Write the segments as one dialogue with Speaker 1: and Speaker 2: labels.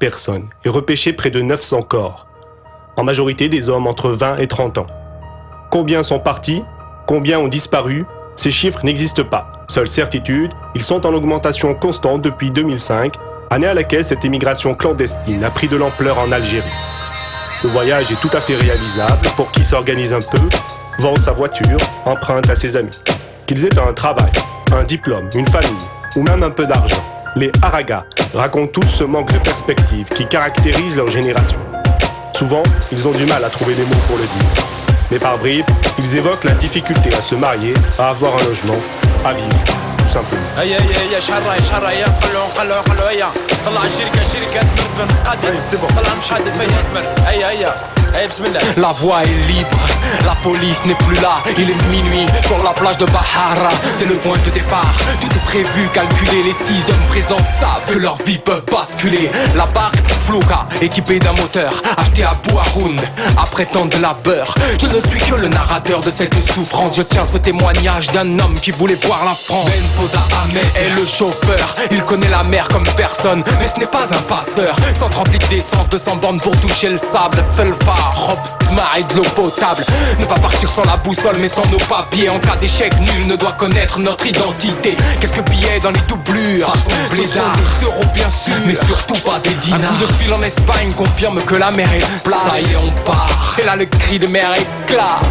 Speaker 1: personnes et repêché près de 900 corps. En majorité des hommes entre 20 et 30 ans. Combien sont partis? Combien ont disparu? Ces chiffres n'existent pas. Seule certitude, ils sont en augmentation constante depuis 2005, année à laquelle cette émigration clandestine a pris de l'ampleur en Algérie. Le voyage est tout à fait réalisable pour qui s'organise un peu, vend sa voiture, emprunte à ses amis. Qu'ils aient un travail, un diplôme, une famille ou même un peu d'argent. Les Aragas racontent tous ce manque de perspective qui caractérise leur génération. Souvent, ils ont du mal à trouver des mots pour le dire. Mais par bribes, ils évoquent la difficulté à se marier, à avoir un logement, à vivre, tout simplement.
Speaker 2: C'est bon. La voie est libre, la police n'est plus là. Il est minuit sur la plage de Bahara. C'est le point de départ, tout est prévu, calculé. Les 6 hommes présents savent que leurs vies peuvent basculer. La barque Flouka, équipée d'un moteur, acheté à Bouharoun, après tant de labeur. Je ne suis que le narrateur de cette souffrance. Je tiens ce témoignage d'un homme qui voulait voir la France. Ben Foda Ahmed est le chauffeur. Il connaît la mer comme personne, mais ce n'est pas un passeur. 130 litres d'essence, 200 bornes pour toucher le sable. Felfa, Robstma et de l'eau potable. Ne pas partir sans la boussole mais sans nos papiers. En cas d'échec, nul ne doit connaître notre identité. Quelques billets dans les doublures, ce sont des euros bien sûr, mais surtout pas des dinars. Un coup de fil en Espagne confirme que la mer est plate. Ça y est, on part, et là le cri de mer éclate.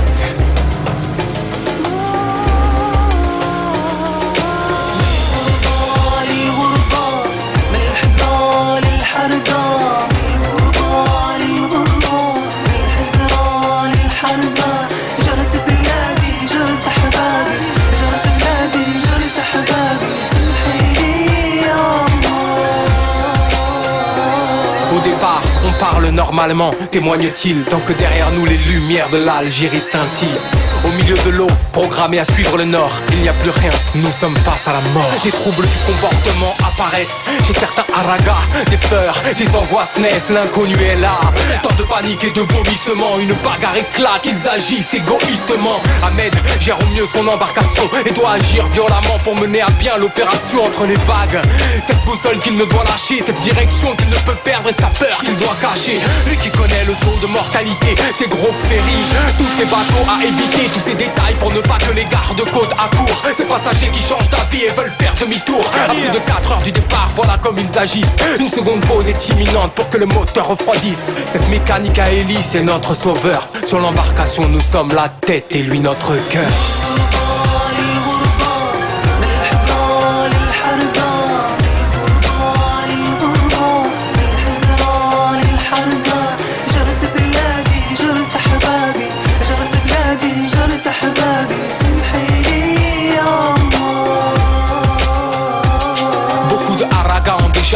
Speaker 2: Parle normalement, témoigne-t-il, tant que derrière nous les lumières de l'Algérie scintillent. Au milieu de l'eau, programmé à suivre le nord, il n'y a plus rien, nous sommes face à la mort. Des troubles du comportement apparaissent chez certains Aragas. Des peurs, des angoisses naissent, l'inconnu est là. Tant de panique et de vomissements, une bagarre éclate, ils agissent égoïstement. Ahmed gère au mieux son embarcation et doit agir violemment pour mener à bien l'opération entre les vagues. Cette boussole qu'il ne doit lâcher, cette direction qu'il ne peut perdre et sa peur qu'il doit cacher. Lui qui connaît le taux de mortalité, ces gros ferries, tous ces bateaux à éviter, tous ces détails pour ne pas que les gardes-côtes accourent. Ces passagers qui changent d'avis et veulent faire demi-tour. À plus de 4 heures du départ, voilà comme ils agissent. Une seconde pause est imminente pour que le moteur refroidisse. Cette mécanique à hélice est notre sauveur. Sur l'embarcation, nous sommes la tête et lui notre cœur.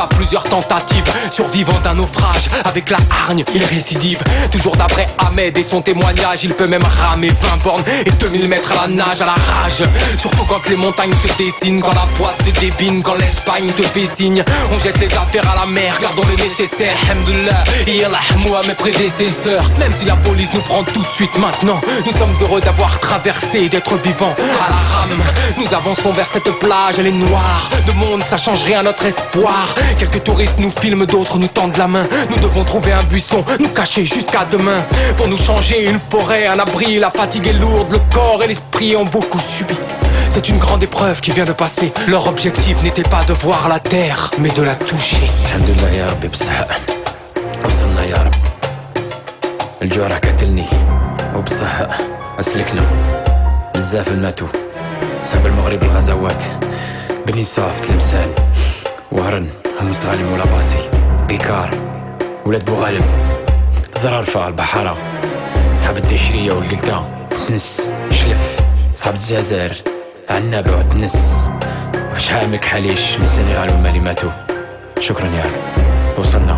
Speaker 2: Plusieurs tentatives, survivant d'un naufrage. Avec la hargne, il récidive. Toujours d'après Ahmed et son témoignage, il peut même ramer 20 bornes et 2000 mètres à la nage, à la rage. Surtout quand les montagnes se dessinent, quand la poisse se débine, quand l'Espagne te fait signe. On jette les affaires à la mer, gardons le nécessaire. Alhamdoulilah, yarhamou à mes prédécesseurs. Même si la police nous prend tout de suite maintenant, nous sommes heureux d'avoir traversé et d'être vivants à la rame. Nous avançons vers cette plage, elle est noire. De monde, ça change rien à notre espoir. Quelques touristes nous filment, d'autres nous tendent la main. Nous devons trouver un buisson, nous cacher jusqu'à demain. Pour nous changer, une forêt, un abri. La fatigue est lourde, le corps et l'esprit ont beaucoup subi. C'est une grande épreuve qui vient de passer. Leur objectif n'était pas de voir la terre, mais de la toucher.
Speaker 3: Alhamdulillah ya Rabbi b'sahha. وصلنا يا رب. الجوع راح قتلني وبصحة أسلكنا بزاف ماتوا. صاب المغرب الغزوات بني صاف تلمسان وهرن هم صغالم ولا باسي بيكار ولاد بوغالب زرارفة البحارة صحاب الدشرية والقلتة تنس شلف صحاب الجزائر عنابة وتنس وشحال من حليش من السنغال والمالي ماتوا. شكرا يا رب. وصلنا